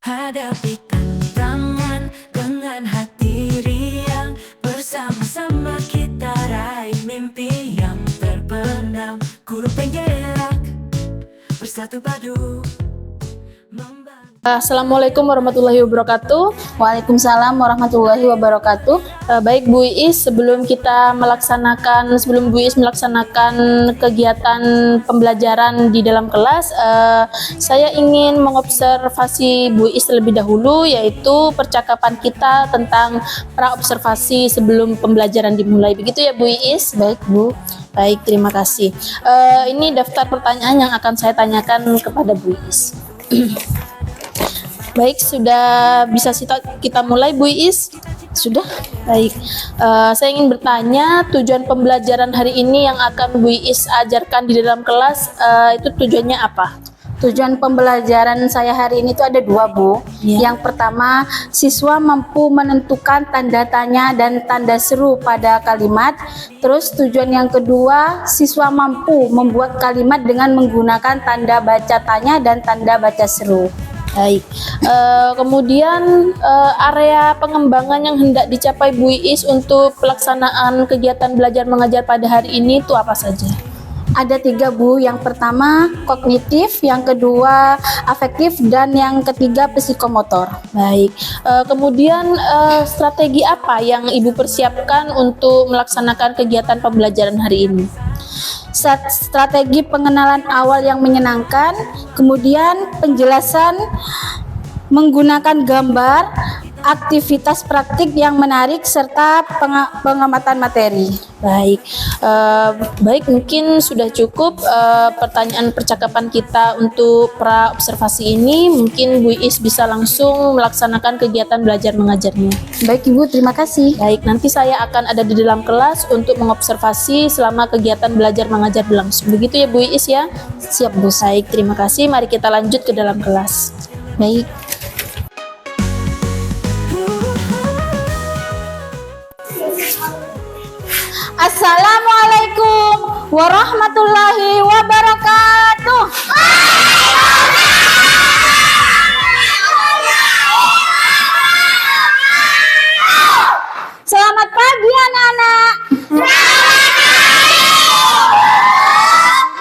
Hadapi tantangan dengan hati riang. Bersama-sama kita raih mimpi yang terbenam. Guru penggerak, bersatu padu membangun. Assalamualaikum warahmatullahi wabarakatuh. Waalaikumsalam warahmatullahi wabarakatuh. Baik Bu Iis, sebelum Bu Iis melaksanakan kegiatan pembelajaran di dalam kelas, saya ingin mengobservasi Bu Iis terlebih dahulu, yaitu percakapan kita tentang praobservasi sebelum pembelajaran dimulai. Begitu ya Bu Iis? Baik Bu. Baik, terima kasih. Ini daftar pertanyaan yang akan saya tanyakan kepada Bu Iis. Baik, sudah bisa kita mulai Bu Iis? Sudah? Baik. Saya ingin bertanya, tujuan pembelajaran hari ini yang akan Bu Iis ajarkan di dalam kelas, itu tujuannya apa? Tujuan pembelajaran saya hari ini itu ada dua Bu. Ya. Yang pertama, siswa mampu menentukan tanda tanya dan tanda seru pada kalimat. Terus tujuan yang kedua, siswa mampu membuat kalimat dengan menggunakan tanda baca tanya dan tanda baca seru. Baik. Kemudian area pengembangan yang hendak dicapai Bu Iis untuk pelaksanaan kegiatan belajar mengajar pada hari ini itu apa saja? Ada tiga Bu. Yang pertama kognitif, yang kedua afektif, dan yang ketiga psikomotor. Baik. Kemudian strategi apa yang Ibu persiapkan untuk melaksanakan kegiatan pembelajaran hari ini? Strategi pengenalan awal yang menyenangkan, kemudian penjelasan menggunakan gambar, aktivitas praktik yang menarik, serta pengamatan materi. Baik, baik, mungkin sudah cukup pertanyaan percakapan kita untuk pra-observasi ini. Mungkin Bu Iis bisa langsung melaksanakan kegiatan belajar mengajarnya. Baik Ibu, terima kasih. Baik, nanti saya akan ada di dalam kelas untuk mengobservasi selama kegiatan belajar mengajar berlangsung. Begitu ya Bu Iis ya? Siap Bu. Baik, terima kasih. Mari kita lanjut ke dalam kelas. Baik. Assalamualaikum warahmatullahi wabarakatuh. Selamat pagi anak-anak.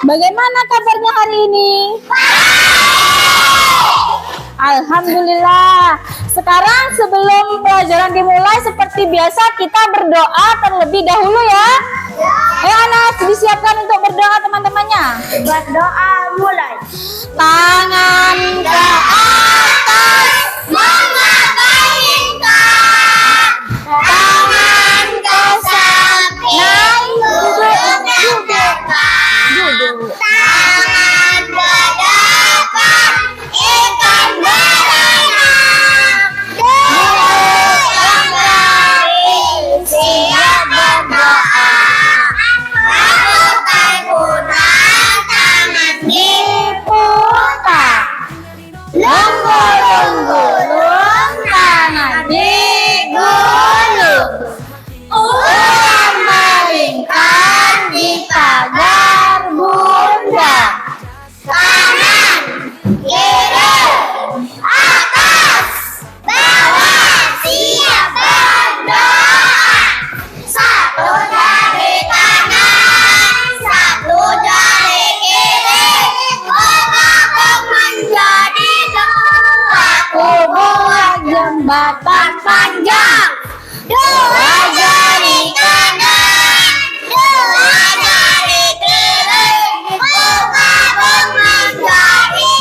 Bagaimana kabarnya hari ini? Alhamdulillah. Sekarang sebelum pelajaran dimulai, seperti biasa kita berdoa terlebih dahulu ya. Ayo anak, disiapkan untuk berdoa teman-temannya. Berdoa mulai. Tangan ke atas, mengabaikan. Tangan ke samping, duduk. Tangan ke depan, ikan berenang. Mulut siap berdoa. Rambut putar, tangan diputar. Lenggulung-gulung, tangan digulung. Ulang melingkar di pagar bunda. Kanan, kiri, atas, bawah, siap berdoa. Satu jari kanan, satu jari kiri, menggabung menjadi dua. Aku buat jembatan panjang. Dua jari kanan, dua jari kiri, menggabung menjadi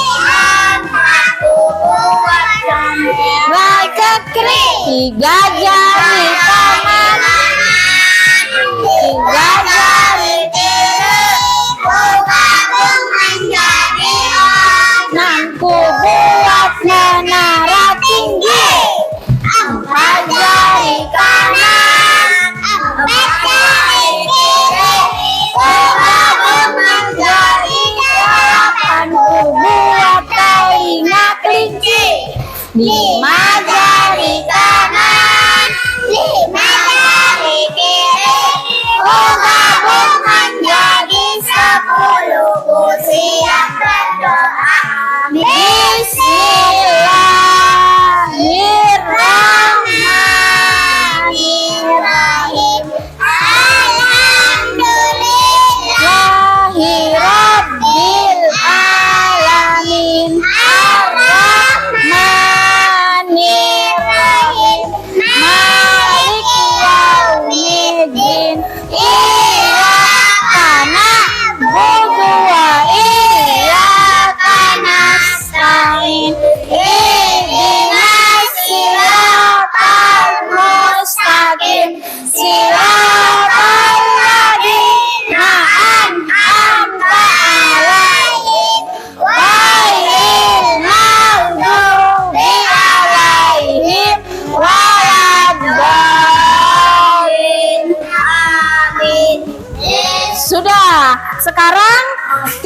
empat. Aku buat jembatan kekri. Tiga jari kanan, tiga jari kiri, menggabung menjadi enam. Ku buat menara tinggi. Empat jari kanan, empat jari kiri, menggabung menjadi delapan. Ku buat telinga kelinci. Lima jari kanan, lima jari kiri, menggabung menjadi 10. Ku siap berdoa. Bismillah.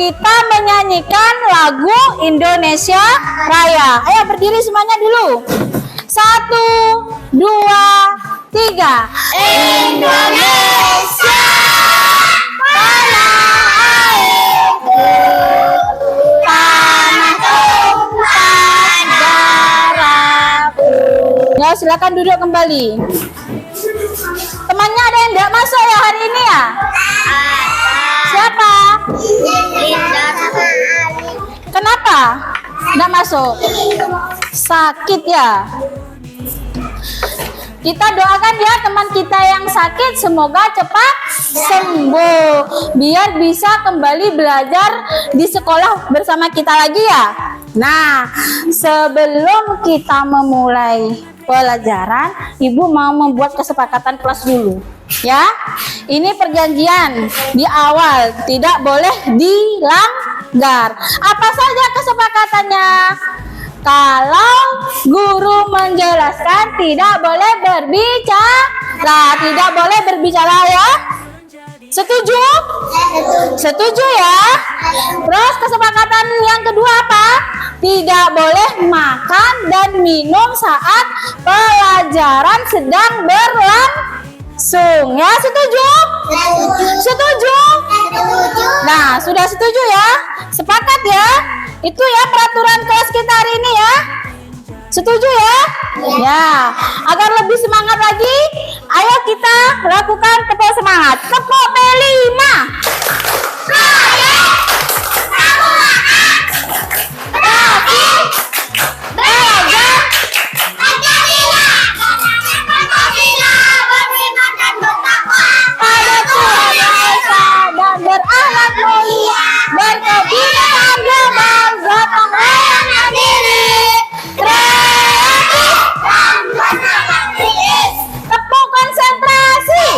kita menyanyikan lagu Indonesia Raya. Ayo berdiri semuanya dulu. 1, 2, 3. Indonesia tanah airku, tanah tumpah darahku. Ya, silakan duduk kembali. Temannya ada yang tidak masuk ya hari ini ya? Siapa? Kenapa? Tidak masuk? Sakit ya? Kita doakan ya teman kita yang sakit semoga cepat sembuh biar bisa kembali belajar di sekolah bersama kita lagi ya. Nah, sebelum kita memulai pelajaran, Ibu mau membuat kesepakatan kelas dulu. Ya, ini perjanjian di awal tidak boleh dilanggar. Apa saja kesepakatannya? Kalau guru menjelaskan tidak boleh berbicara, tidak boleh berbicara ya. Setuju? Setuju ya. Terus kesepakatan yang kedua apa? Tidak boleh makan dan minum saat pelajaran sedang berlangsung. Ya, setuju? Setuju? Nah, sudah setuju ya? Sepakat ya? Itu ya peraturan kelas kita hari ini ya. Setuju ya? Ya, agar lebih semangat lagi, ayo kita lakukan tepuk semangat. Tepuk P5. Berakhlak mulia, berkebinekaan global, gotong royong mandiri, kreatif dan berkreatif. Tepuk konsentrasi.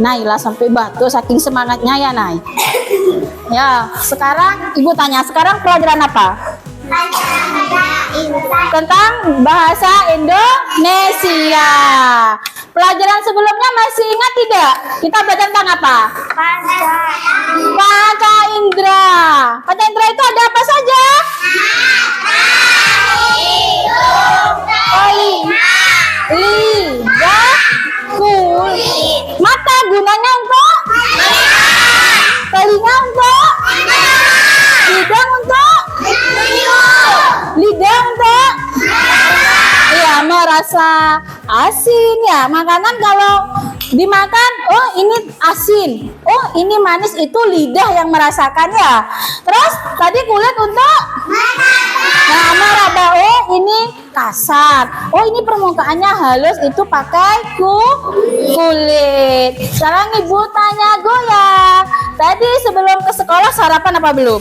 Nailah sampai batu saking semangatnya ya Nay. Ya, sekarang Ibu tanya, sekarang pelajaran apa? Tentang bahasa Indonesia. Pelajaran sebelumnya masih ingat tidak? Kita belajar tentang apa? Panca indera. Panca indera itu ada apa saja? Lidah, kulit. Mata gunanya untuk? Telinga untuk? Lidah untuk? Lidah untuk? Iya, merasa asin ya. Makanan kalau dimakan, oh ini asin, oh ini manis, itu lidah yang merasakan ya. Terus tadi kulit untuk? Nah, meraba, oh ini kasar, oh ini permukaannya halus, itu pakai kulit. Sekarang Ibu tanya Goya, tadi sebelum ke sekolah sarapan apa belum?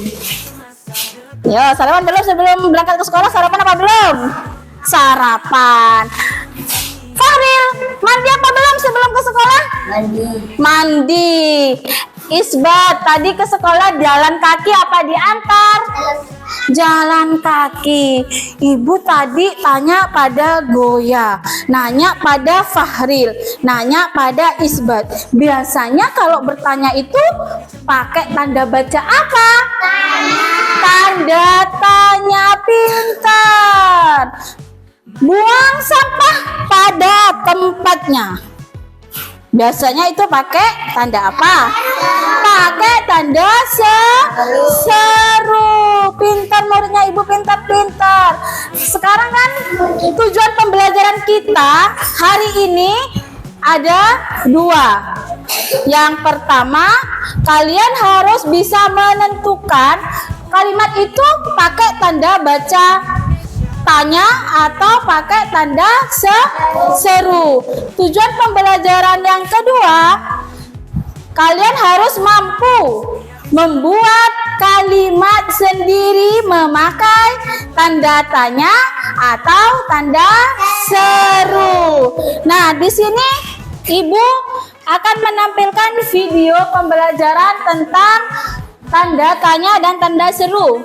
Ya, sarapan belum. Sebelum berangkat ke sekolah sarapan apa belum? Sarapan. Fahril, mandi apa belum sebelum ke sekolah? Mandi. Isbat, tadi ke sekolah jalan kaki apa diantar? Jalan kaki. Ibu tadi tanya pada Goya, nanya pada Fahril, nanya pada Isbat. Biasanya kalau bertanya itu pakai tanda baca apa? Tanda tanya pintar. Buang sampah pada tempatnya. Biasanya itu pakai tanda apa? Pakai tanda seru. Pintar muridnya Ibu, pintar-pintar. Sekarang kan tujuan pembelajaran kita hari ini ada dua. Yang pertama, kalian harus bisa menentukan kalimat itu pakai tanda baca tanya atau pakai tanda seru. Tujuan pembelajaran yang kedua, kalian harus mampu membuat kalimat sendiri memakai tanda tanya atau tanda seru. Nah, di sini Ibu akan menampilkan video pembelajaran tentang tanda tanya dan tanda seru.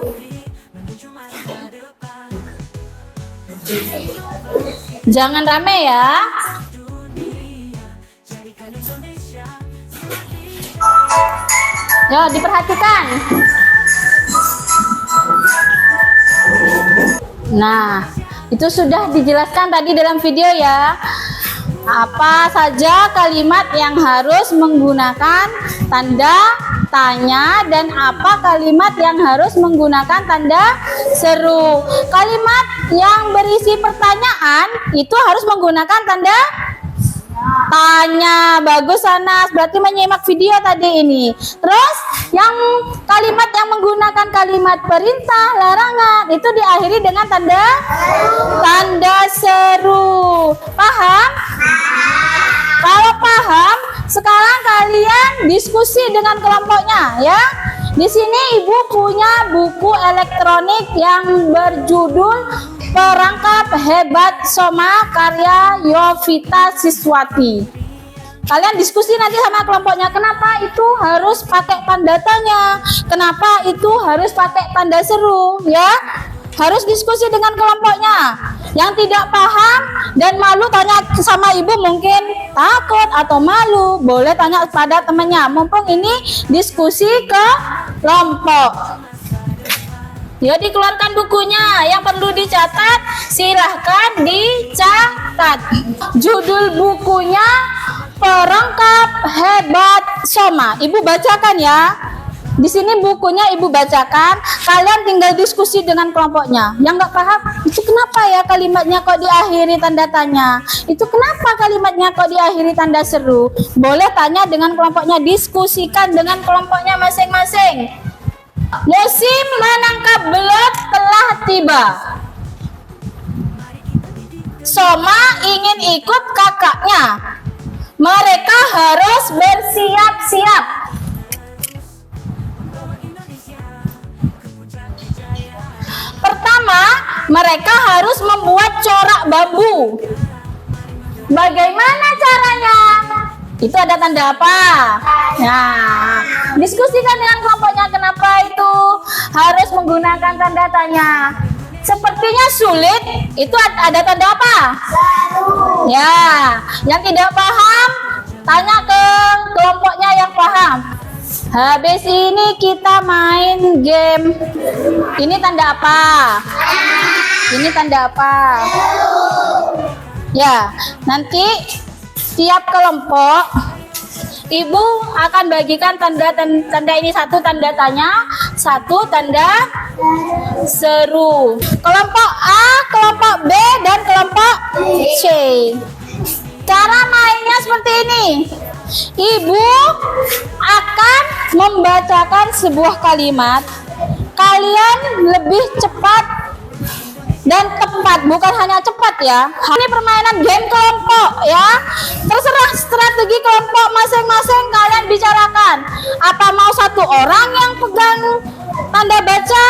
Jangan rame ya. Ya, diperhatikan. Nah, itu sudah dijelaskan tadi dalam video ya. Apa saja kalimat yang harus menggunakan tanda tanya dan apa kalimat yang harus menggunakan tanda seru. Kalimat yang berisi pertanyaan itu harus menggunakan tanda tanya. Bagus Anas, berarti menyimak video tadi ini. Terus yang kalimat yang menggunakan kalimat perintah, larangan itu diakhiri dengan tanda seru. Paham? Kalau paham, sekarang kalian diskusi dengan kelompoknya ya. Di sini Ibu punya buku elektronik yang berjudul Perangkap Hebat Soma karya Yovita Siswati. Kalian diskusi nanti sama kelompoknya, kenapa itu harus pakai tanda tanya, kenapa itu harus pakai tanda seru ya. Harus diskusi dengan kelompoknya. Yang tidak paham dan malu tanya sama ibu, mungkin takut atau malu, boleh tanya pada temannya. Mumpung ini diskusi ke kelompok. Ya, dikeluarkan bukunya. Yang perlu dicatat, silahkan dicatat. Judul bukunya Perangkap Hebat Soma. Ibu bacakan ya. Di sini bukunya Ibu bacakan, kalian tinggal diskusi dengan kelompoknya. Yang nggak paham, itu kenapa ya kalimatnya kok diakhiri tanda tanya? Itu kenapa kalimatnya kok diakhiri tanda seru? Boleh tanya dengan kelompoknya, diskusikan dengan kelompoknya masing-masing. Musim menangkap belut telah tiba. Soma ingin ikut kakaknya. Mereka harus bersiap-siap. Pertama, mereka harus membuat corak bambu. Bagaimana caranya? Itu ada tanda apa? Nah, diskusikan dengan kelompoknya kenapa itu harus menggunakan tanda tanya. Sepertinya sulit, itu ada tanda apa? Ya, yang tidak paham, tanya ke kelompoknya yang paham. Habis ini kita main game. Ini tanda apa? Ini tanda apa? Ya, nanti tiap kelompok Ibu akan bagikan tanda ini, satu tanda tanya, satu tanda seru. Kelompok A, kelompok B, dan kelompok C. Cara mainnya seperti ini. Ibu akan membacakan sebuah kalimat. Kalian lebih cepat dan tepat, bukan hanya cepat ya. Ini permainan game kelompok ya. Terserah strategi kelompok masing-masing kalian bicarakan. Apa mau satu orang yang pegang tanda baca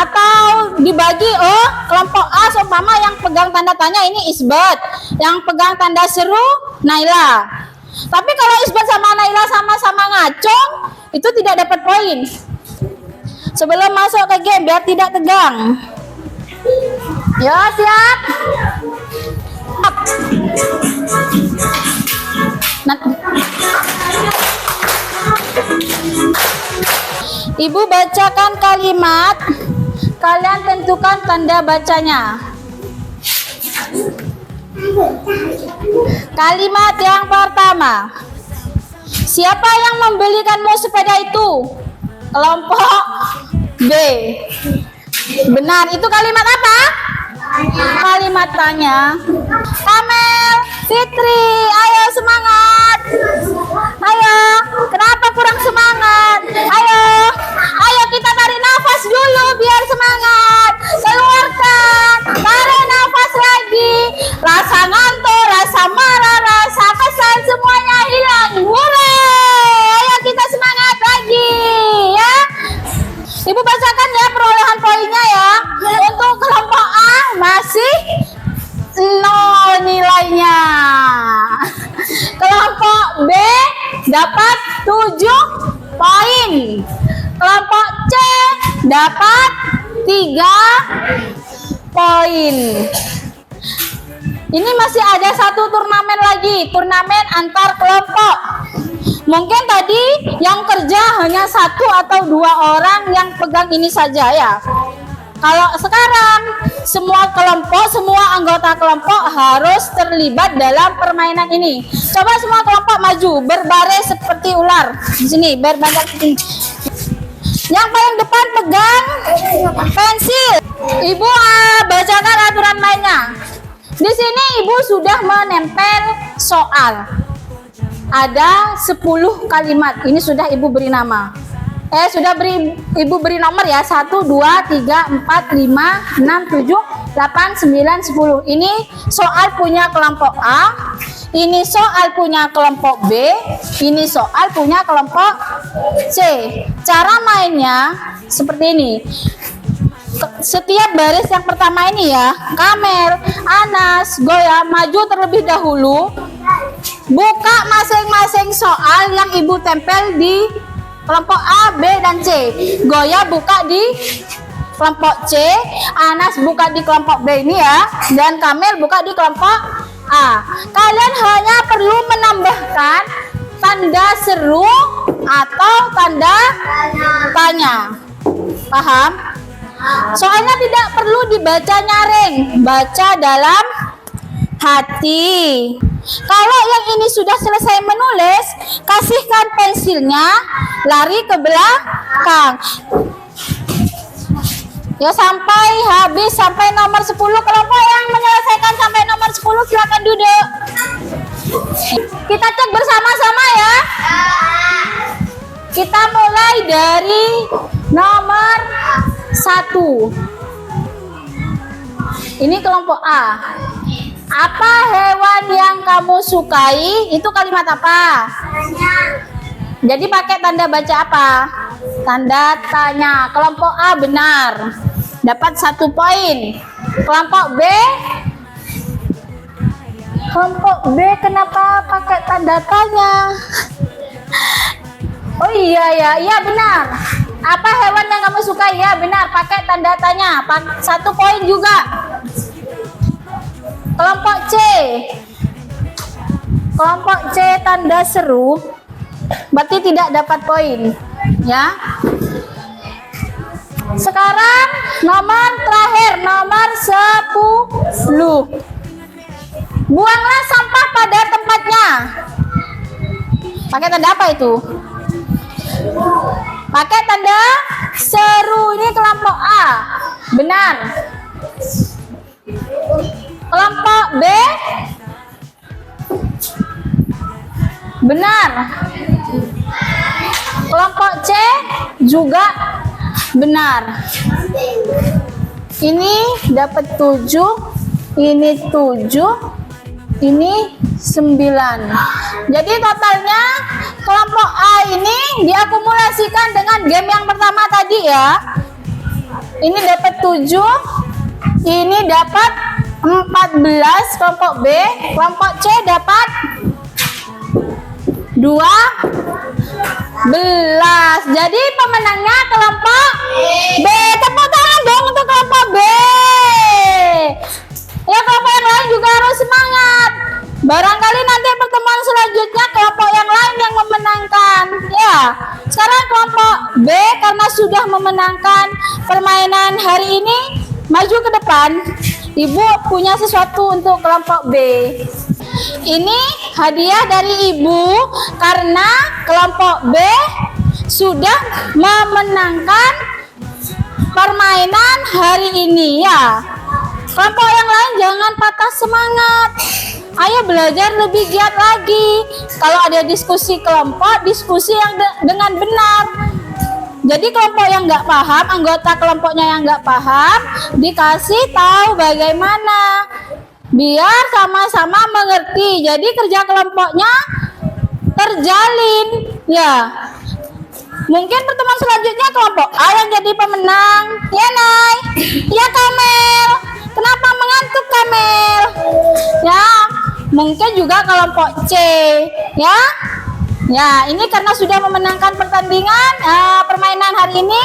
atau dibagi? Oh, kelompok A seumpama yang pegang tanda tanya ini Isbat, yang pegang tanda seru Naila. Tapi kalau Isbat sama Naila sama-sama ngacung, itu tidak dapat poin. Sebelum masuk ke game biar tidak tegang. Ya, siap. Ibu bacakan kalimat, kalian tentukan tanda bacanya. Kalimat yang pertama. Siapa yang membelikanmu sepeda itu? Kelompok B. Benar, itu kalimat apa? Kalimat tanya. Kamel, Fitri, ayo semangat. Ayo, kenapa kurang semangat? Ayo kita tarik nafas dulu biar semangat. Keluarkan, tarik nafas lagi. Rasa ngantuk, rasa marah, rasa kesal semuanya hilang. Hurray, ayo kita semangat lagi ya. Ibu bacakan ya perolehan poinnya ya. Untuk kelompok A masih 0 nilainya. Kelompok B dapat 7 poin. Kelompok C dapat 3 poin. Ini masih ada satu turnamen lagi, turnamen antar kelompok. Mungkin tadi yang kerja hanya 1 atau 2 orang yang pegang ini saja ya. Kalau sekarang semua kelompok, semua anggota kelompok harus terlibat dalam permainan ini. Coba semua kelompok maju berbaris seperti ular. Di sini berbaris seperti ini. Yang paling depan pegang pensil. Ibu bacakan aturan mainnya. Di sini ibu sudah menempel soal. Ada 10 kalimat. Ini sudah ibu beri nama. Ibu beri nomor ya. 1, 2, 3, 4, 5, 6, 7, 8, 9, 10. Ini soal punya kelompok A. Ini soal punya kelompok B. Ini soal punya kelompok C. Cara mainnya seperti ini. Setiap baris yang pertama ini ya, Kamel, Anas, Goya maju terlebih dahulu. Buka masing-masing soal yang ibu tempel di kelompok A, B, dan C. Goya buka di kelompok C, Anas buka di kelompok B ini ya, dan Kamel buka di kelompok A. Kalian hanya perlu menambahkan tanda seru atau tanda tanya. Paham? Soalnya tidak perlu dibaca nyaring, baca dalam hati. Kalau yang ini sudah selesai menulis, kasihkan pensilnya, lari ke belakang. Ya sampai habis, sampai nomor 10. Kelompok yang menyelesaikan sampai nomor 10 silakan duduk. Kita cek bersama-sama ya. Kita mulai dari nomor 1. Ini kelompok A. Apa hewan yang kamu sukai? Itu kalimat apa? Jadi pakai tanda baca apa? Tanda tanya. Kelompok A benar, dapat 1 poin. Kelompok B? Kelompok B kenapa pakai tanda tanya? Oh iya benar. Apa hewan yang kamu suka? Ya benar, pakai tanda tanya. 1 poin juga. Kelompok C. Kelompok C tanda seru. Berarti tidak dapat poin. Ya. Sekarang nomor terakhir, nomor 10. Buanglah sampah pada tempatnya. Pakai tanda apa itu? Pakai tanda seru. Ini kelompok A. Benar. Kelompok B? Benar. Kelompok C? Juga benar. Ini dapat 7, ini 7, ini 9. Jadi totalnya kelompok A ini diakumulasikan dengan game yang pertama tadi ya. Ini dapat 7, ini dapat 14 kelompok B, kelompok C dapat 12. Jadi pemenangnya kelompok B. Tepuk tangan dong untuk kelompok B. Ya, kelompok yang lain juga harus semangat. Barangkali nanti pertemuan selanjutnya kelompok yang lain yang memenangkan. Ya, sekarang kelompok B karena sudah memenangkan permainan hari ini, maju ke depan. Ibu punya sesuatu untuk kelompok B. Ini hadiah dari ibu karena kelompok B sudah memenangkan permainan hari ini ya. Kelompok yang lain jangan patah semangat. Ayo belajar lebih giat lagi. Kalau ada diskusi kelompok, diskusi yang dengan benar. Jadi kelompok yang nggak paham, anggota kelompoknya yang nggak paham, dikasih tahu bagaimana. Biar sama-sama mengerti. Jadi kerja kelompoknya terjalin. Ya. Mungkin pertemuan selanjutnya kelompok A yang jadi pemenang. Ya, Nay. Ya, Kamel. Kenapa mengantuk, Kamel? Ya. Mungkin juga kelompok C. Ya. Ya, ini karena sudah memenangkan pertandingan permainan hari ini,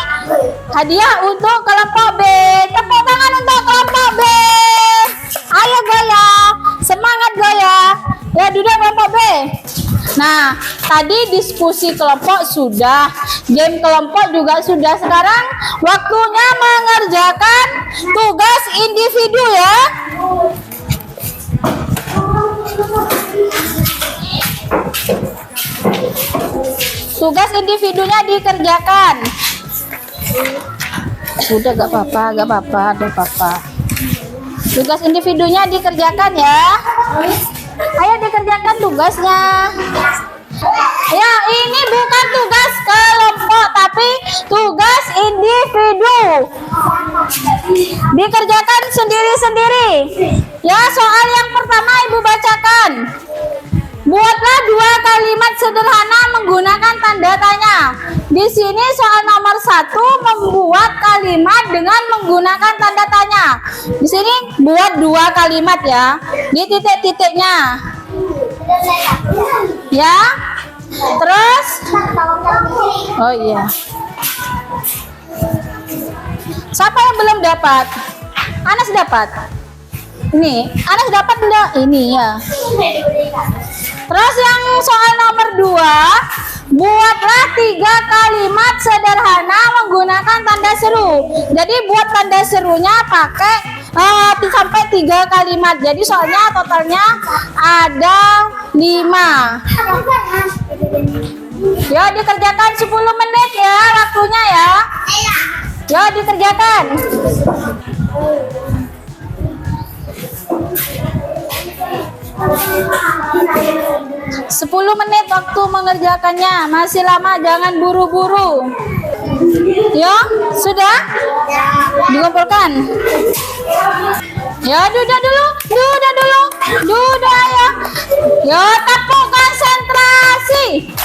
hadiah untuk kelompok B. Tepuk tangan untuk kelompok B. Ayo Goya, Semangat Go ya. Ya duduk kelompok B. Nah, tadi diskusi kelompok sudah, game kelompok juga sudah. Sekarang waktunya mengerjakan tugas individu ya. Tugas individunya dikerjakan. Sudah gak apa-apa. Tugas individunya dikerjakan ya. Ayo dikerjakan tugasnya. Ya, ini bukan tugas kelompok tapi tugas individu. Dikerjakan sendiri-sendiri. Ya, soal yang pertama Ibu bacakan. Buatlah 2 kalimat sederhana menggunakan tanda tanya. Di sini soal nomor 1 membuat kalimat dengan menggunakan tanda tanya. Di sini buat 2 kalimat ya. Di titik-titiknya. Ya. Terus oh iya. Siapa yang belum dapat? Anas dapat? Ini, Anas dapat enggak? Ini ya. Terus yang soal nomor 2, buatlah 3 kalimat sederhana menggunakan tanda seru. Jadi buat tanda serunya pakai sampai 3 kalimat. Jadi soalnya totalnya ada 5. Ya dikerjakan 10 menit ya waktunya ya. Ya dikerjakan. 10 menit waktu mengerjakannya. Masih lama, jangan buru-buru. Ya, sudah? Dikumpulkan. Ya, duda dulu. Duda ya. Ya, tepuk konsentrasi.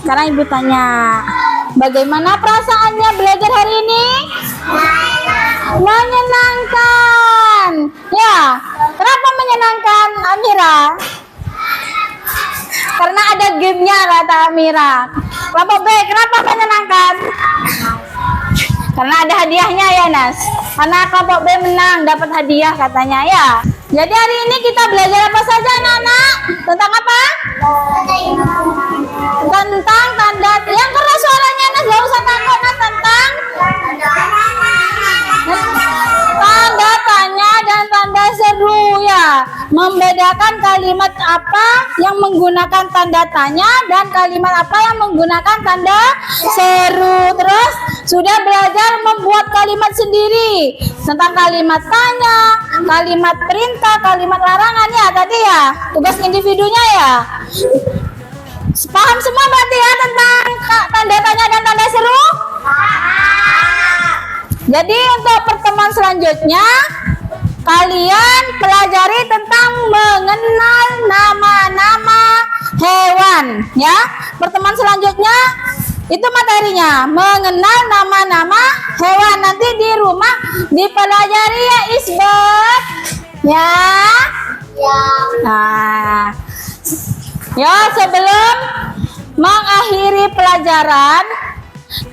Sekarang Ibu tanya, bagaimana perasaannya belajar hari ini? Menyenangkan. Ya, kenapa menyenangkan, Amira? Karena ada gamenya, kata Amira. Kelompok B, kenapa menyenangkan? Karena ada hadiahnya ya, Nas. Karena kelompok B menang, dapat hadiah katanya ya. Jadi hari ini kita belajar apa saja, anak-anak? Tentang apa? Tentang tanda. Yang keras suaranya, Nas, gak usah takut, Nas. Tentang tanda tanya dan tanda seru ya. Membedakan kalimat apa yang menggunakan tanda tanya dan kalimat apa yang menggunakan tanda seru. Terus sudah belajar membuat kalimat sendiri tentang kalimat tanya, kalimat perintah, kalimat larangan ya tadi ya. Tugas individunya ya. Paham semua berarti ya tentang tanda tanya dan tanda seru? Jadi untuk pertemuan selanjutnya kalian pelajari tentang mengenal nama-nama hewan ya. Pertemuan selanjutnya itu materinya mengenal nama-nama hewan. Nanti di rumah dipelajari ya Isbet ya. Nah, ya sebelum mengakhiri pelajaran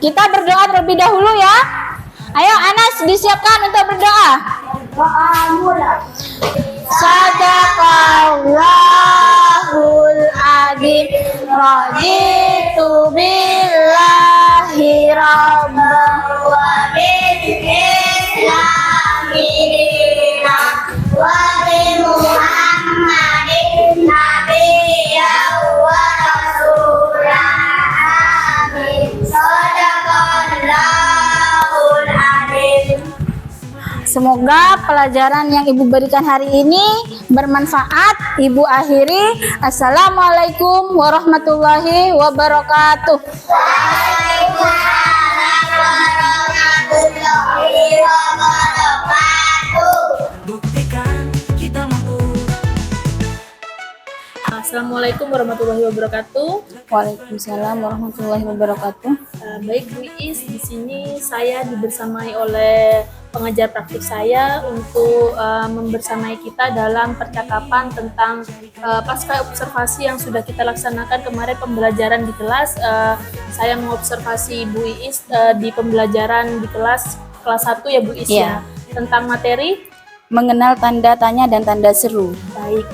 kita berdoa terlebih dahulu ya. Ayo Anas disiapkan untuk berdoa. Sadaqallahul adzim. Raditu billahi rabban wa bil islami dinan wa bi Muhammadin nabiyyan wa rasulan. Amin. Sadaqallahul adzim. Semoga pelajaran yang Ibu berikan hari ini bermanfaat. Ibu akhiri. Assalamualaikum warahmatullahi wabarakatuh. Waalaikumsalam warahmatullahi wabarakatuh. Buktikan kita mampu. Assalamualaikum warahmatullahi wabarakatuh. Waalaikumsalam warahmatullahi wabarakatuh. Baik Bu Is, di sini saya dibersamai oleh pengajar praktik saya untuk membersamai kita dalam percakapan tentang pasca observasi yang sudah kita laksanakan kemarin pembelajaran di kelas. Saya mengobservasi Bu Is di pembelajaran di kelas 1 ya Bu Is ya, tentang materi Mengenal tanda tanya dan tanda seru. baik.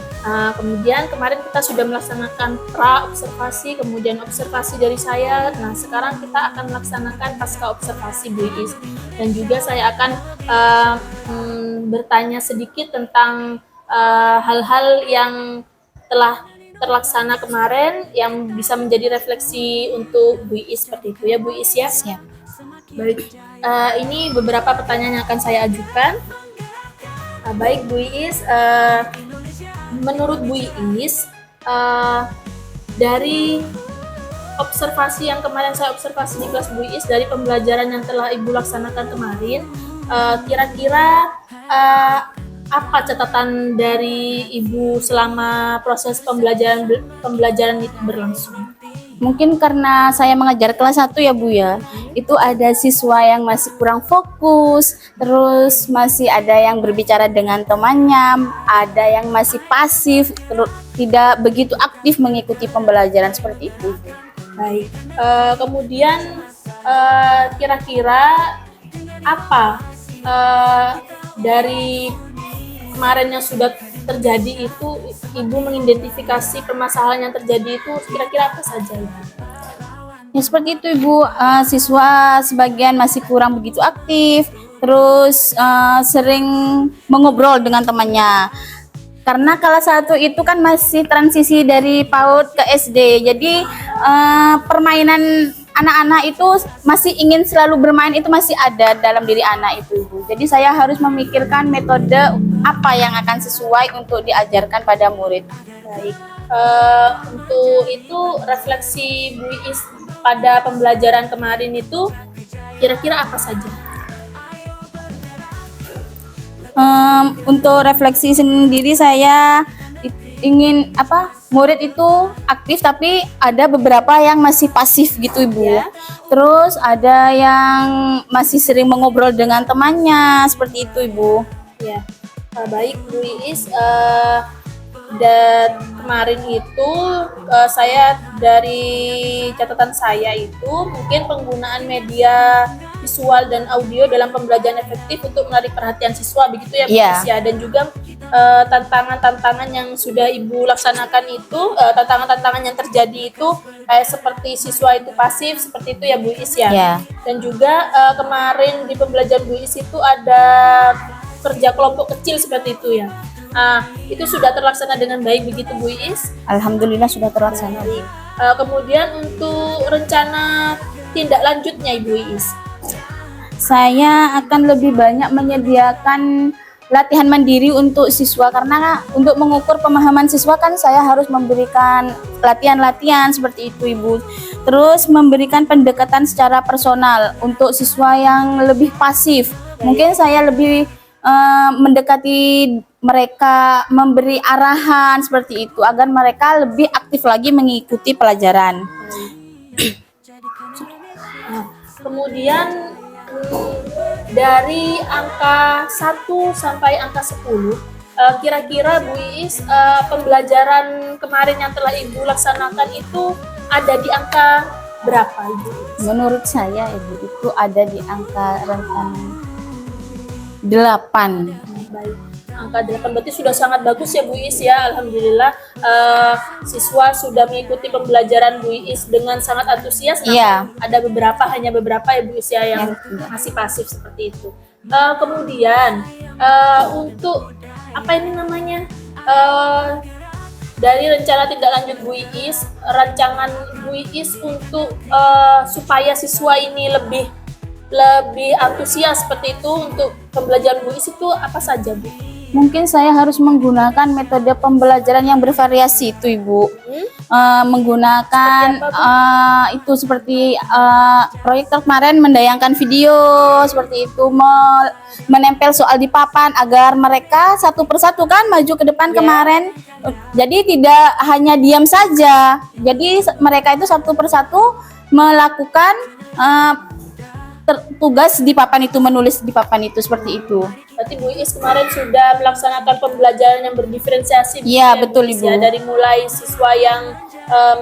Kemudian kemarin kita sudah melaksanakan pra-observasi, kemudian observasi dari saya. Nah, sekarang kita akan melaksanakan pasca observasi Bu Is. Dan juga saya akan bertanya sedikit tentang hal-hal yang telah terlaksana kemarin yang bisa menjadi refleksi untuk Bu Is seperti itu ya Bu Is ya. Siap. Baik, ini beberapa pertanyaan yang akan saya ajukan. Baik Bu Is, menurut Bu Is, dari observasi yang kemarin saya observasi di kelas Bu Is, dari pembelajaran yang telah Ibu laksanakan kemarin, kira-kira apa catatan dari Ibu selama proses pembelajaran itu berlangsung? Mungkin karena saya mengajar kelas 1 ya Bu ya, itu ada siswa yang masih kurang fokus, terus masih ada yang berbicara dengan temannya, ada yang masih pasif, tidak begitu aktif mengikuti pembelajaran seperti itu. Baik, kemudian kira-kira apa dari kemarin yang sudah terjadi itu Ibu mengidentifikasi permasalahan yang terjadi itu kira-kira apa saja Ibu? Ya seperti itu Ibu, siswa sebagian masih kurang begitu aktif, terus sering mengobrol dengan temannya. Karena kelas 1 itu kan masih transisi dari PAUD ke SD, jadi permainan anak-anak itu masih ingin selalu bermain itu masih ada dalam diri anak itu Ibu. Jadi saya harus memikirkan metode apa yang akan sesuai untuk diajarkan pada murid. Baik, untuk itu refleksi Bu Is pada pembelajaran kemarin itu kira-kira apa saja? Untuk refleksi sendiri saya ingin murid itu aktif tapi ada beberapa yang masih pasif gitu Ibu. Ya. Terus ada yang masih sering mengobrol dengan temannya seperti itu Ibu. Ya, baik Bu Is, dan kemarin itu saya dari catatan saya itu mungkin penggunaan media visual dan audio dalam pembelajaran efektif untuk menarik perhatian siswa begitu ya Bu Is ya, dan juga tantangan-tantangan yang sudah Ibu laksanakan itu, tantangan-tantangan yang terjadi itu kayak seperti siswa itu pasif seperti itu ya Bu Is ya. Dan juga kemarin di pembelajaran Bu Is itu ada kerja kelompok kecil seperti itu ya. Itu sudah terlaksana dengan baik begitu Bu Is? Alhamdulillah sudah terlaksana. Kemudian untuk rencana tindak lanjutnya Ibu Is? Saya akan lebih banyak menyediakan latihan mandiri untuk siswa karena untuk mengukur pemahaman siswa kan saya harus memberikan latihan-latihan seperti itu Ibu. Terus memberikan pendekatan secara personal untuk siswa yang lebih pasif. Mungkin saya lebih mendekati mereka, memberi arahan seperti itu agar mereka lebih aktif lagi mengikuti pelajaran. Kemudian dari angka 1 sampai angka 10, kira-kira Bu Is pembelajaran kemarin yang telah Ibu laksanakan itu ada di angka berapa Ibu? Menurut saya Ibu itu ada di angka rentan 8. Baik, angka 8 berarti sudah sangat bagus ya Bu Is ya. Alhamdulillah siswa sudah mengikuti pembelajaran Bu Is dengan sangat antusias. Iya. Ada hanya beberapa ya Bu Is ya yang masih pasif seperti itu. Kemudian untuk apa ini namanya, dari rencana tindak lanjut Bu Is, rancangan Bu Is untuk supaya siswa ini lebih antusias seperti itu untuk pembelajaran Bu Is itu apa saja Bu? Mungkin saya harus menggunakan metode pembelajaran yang bervariasi itu Ibu. Menggunakan itu seperti proyektor kemarin mendayangkan video seperti itu, menempel soal di papan agar mereka satu persatu kan maju ke depan kemarin. Jadi tidak hanya diam saja. Jadi mereka itu satu persatu melakukan tugas di papan itu, menulis di papan itu seperti itu. Berarti Bu Iis kemarin sudah melaksanakan pembelajaran yang berdiferensiasi. Iya, betul Ibu. Ya, dari mulai siswa yang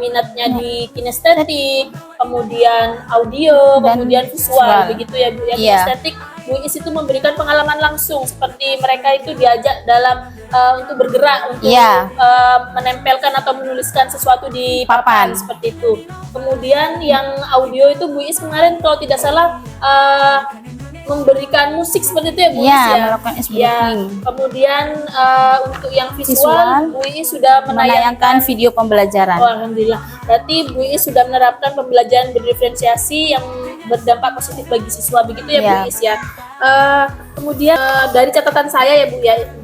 minatnya di kinestetik, kemudian audio, Dan kemudian visual, begitu ya Bu. Yang Iya. kinestetik, Bu Iis itu memberikan pengalaman langsung seperti mereka itu diajak dalam untuk bergerak, untuk menempelkan atau menuliskan sesuatu di papan seperti itu. Kemudian yang audio itu Bu Iis kemarin kalau tidak salah memberikan musik seperti itu ya Bu Iis ya. Melakukan Ya, kemudian untuk yang visual, Bu Iis sudah menayangkan video pembelajaran. Oh, alhamdulillah. Berarti Bu Iis sudah menerapkan pembelajaran berdiferensiasi yang berdampak positif bagi siswa, begitu ya Bu Iis ya. Kemudian dari catatan saya ya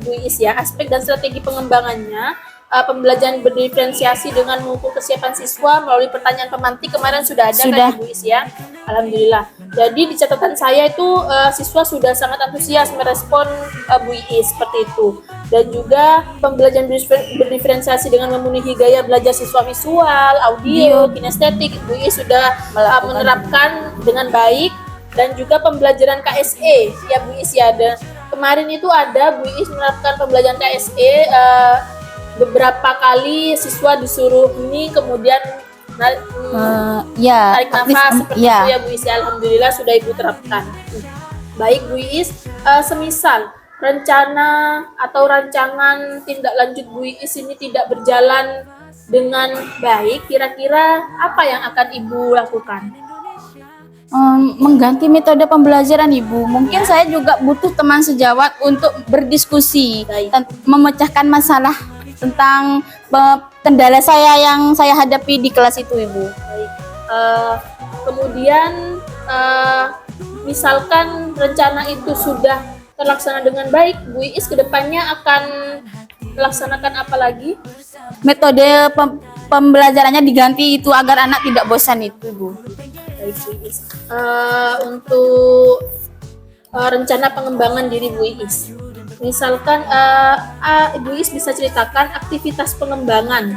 Bu Iis ya, aspek dan strategi pengembangannya. Pembelajaran berdiferensiasi dengan mengukur kesiapan siswa melalui pertanyaan pemantik kemarin sudah ada kan Bu Iis ya. Alhamdulillah. Jadi di catatan saya itu siswa sudah sangat antusias merespon Bu Iis seperti itu. Dan juga pembelajaran berdiferensiasi dengan memenuhi gaya belajar siswa visual, audio, kinestetik, Bu Iis sudah menerapkan dengan baik. Dan juga pembelajaran KSE ya Bu Iis ya. Dan kemarin itu ada Bu Iis menerapkan pembelajaran KSE beberapa kali siswa disuruh ini kemudian tarik nafas seperti itu ya Bu Iis. Alhamdulillah sudah Ibu terapkan. Baik Bu Iis, semisal rencana atau rancangan tindak lanjut Bu Iis ini tidak berjalan dengan baik, kira-kira apa yang akan Ibu lakukan? Mengganti metode pembelajaran Ibu. Mungkin saya juga butuh teman sejawat untuk berdiskusi, memecahkan masalah tentang kendala saya yang saya hadapi di kelas itu Ibu. Baik. Kemudian misalkan rencana itu sudah terlaksana dengan baik, Bu Iis kedepannya akan melaksanakan apa lagi? Metode pembelajarannya diganti itu agar anak tidak bosan itu Bu. Baik Bu Iis. Untuk rencana pengembangan diri Bu Iis. Misalkan Ibu Iis bisa ceritakan aktivitas pengembangan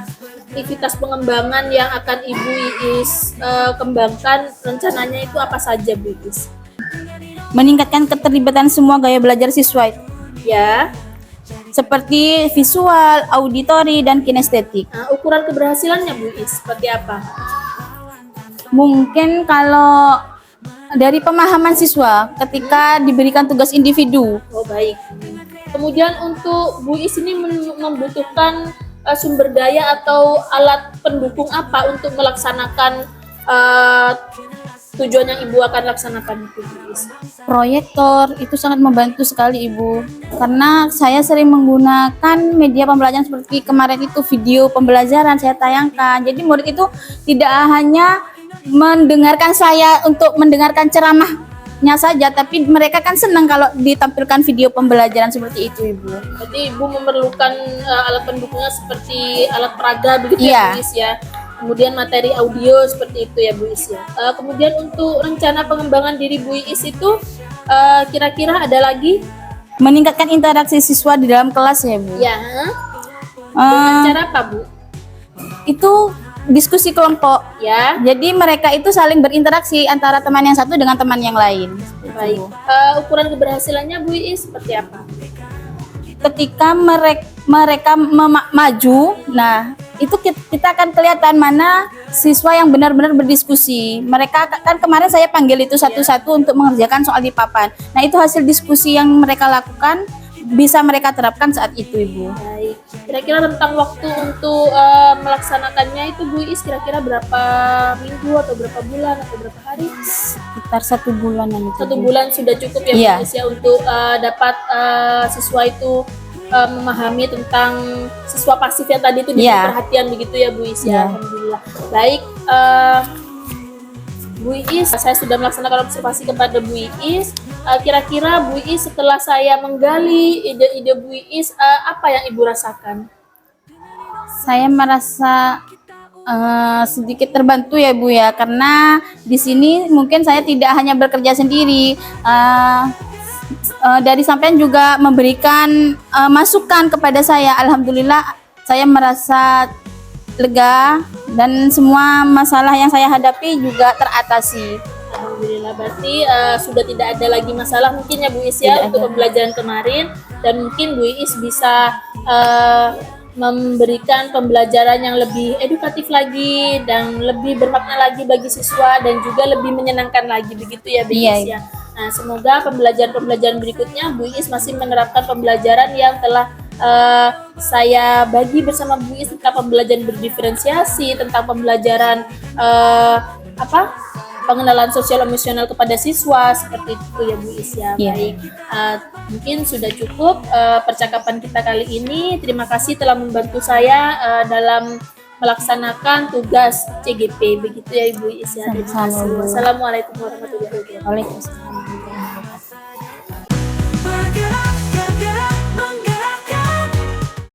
yang akan Ibu Iis kembangkan, rencananya itu apa saja Bu Iis? Meningkatkan keterlibatan semua gaya belajar siswa itu. Ya. Seperti visual, auditori, dan kinestetik. Ukuran keberhasilannya Bu Iis seperti apa? Mungkin kalau dari pemahaman siswa ketika diberikan tugas individu. Oh baik. Kemudian untuk Bu Iis ini membutuhkan sumber daya atau alat pendukung apa untuk melaksanakan tujuan yang Ibu akan laksanakan itu Bu Iis? Proyektor itu sangat membantu sekali Ibu, karena saya sering menggunakan media pembelajaran seperti kemarin itu video pembelajaran saya tayangkan. Jadi murid itu tidak hanya mendengarkan saya untuk mendengarkan ceramahnya saja, tapi mereka kan senang kalau ditampilkan video pembelajaran seperti itu Ibu. Jadi Ibu memerlukan alat pendukungnya seperti alat peraga begitu ya Bu Iis ya. Kemudian materi audio seperti itu ya Bu Iis ya. Kemudian untuk rencana pengembangan diri Bu Iis itu kira-kira ada lagi? Meningkatkan interaksi siswa di dalam kelas ya Bu. Ya. Dengan cara apa Bu? Itu diskusi kelompok ya. Jadi mereka itu saling berinteraksi antara teman yang satu dengan teman yang lain. Baik. Ukuran keberhasilannya Bu Iis seperti apa? Ketika mereka maju, nah itu kita akan kelihatan mana siswa yang benar-benar berdiskusi. Mereka kan kemarin saya panggil itu satu-satu untuk mengerjakan soal di papan. Nah itu hasil diskusi yang mereka lakukan bisa mereka terapkan saat itu Ibu. Baik. Kira-kira rentang waktu untuk melaksanakannya itu Bu Iis kira-kira berapa minggu atau berapa bulan atau berapa hari? Sekitar 1 bulanan itu. 1 bulan sudah cukup ya Bu Iis ya untuk dapat siswa itu memahami tentang siswa pasif yang tadi itu diberi perhatian begitu ya Bu Iis ya. Alhamdulillah. Baik, Bu Iis, saya sudah melaksanakan observasi kepada Bu Iis. Kira-kira Bu Iis setelah saya menggali ide-ide Bu Iis, apa yang Ibu rasakan? Saya merasa sedikit terbantu ya Bu ya, karena di sini mungkin saya tidak hanya bekerja sendiri, dari sampean juga memberikan masukan kepada saya. Alhamdulillah saya merasa lega dan semua masalah yang saya hadapi juga teratasi. Alhamdulillah, berarti sudah tidak ada lagi masalah mungkin ya Bu Iis ya Tidak untuk ada. pembelajaran kemarin, dan mungkin Bu Iis bisa memberikan pembelajaran yang lebih edukatif lagi dan lebih bermakna lagi bagi siswa dan juga lebih menyenangkan lagi, begitu ya Bu Iya, Iis ya. Nah, semoga pembelajaran-pembelajaran berikutnya Bu Iis masih menerapkan pembelajaran yang telah saya bagi bersama Bu Iis, tentang pembelajaran berdiferensiasi, tentang pembelajaran pengenalan sosial emosional kepada siswa, seperti itu ya Bu Iis ya. Iya. Baik, mungkin sudah cukup percakapan kita kali ini. Terima kasih telah membantu saya dalam melaksanakan tugas CGP, begitu ya Ibu Iis ya. Terima Sama-sama, kasih. Bu. Wassalamualaikum warahmatullahi wabarakatuh. Waalaikumsalam.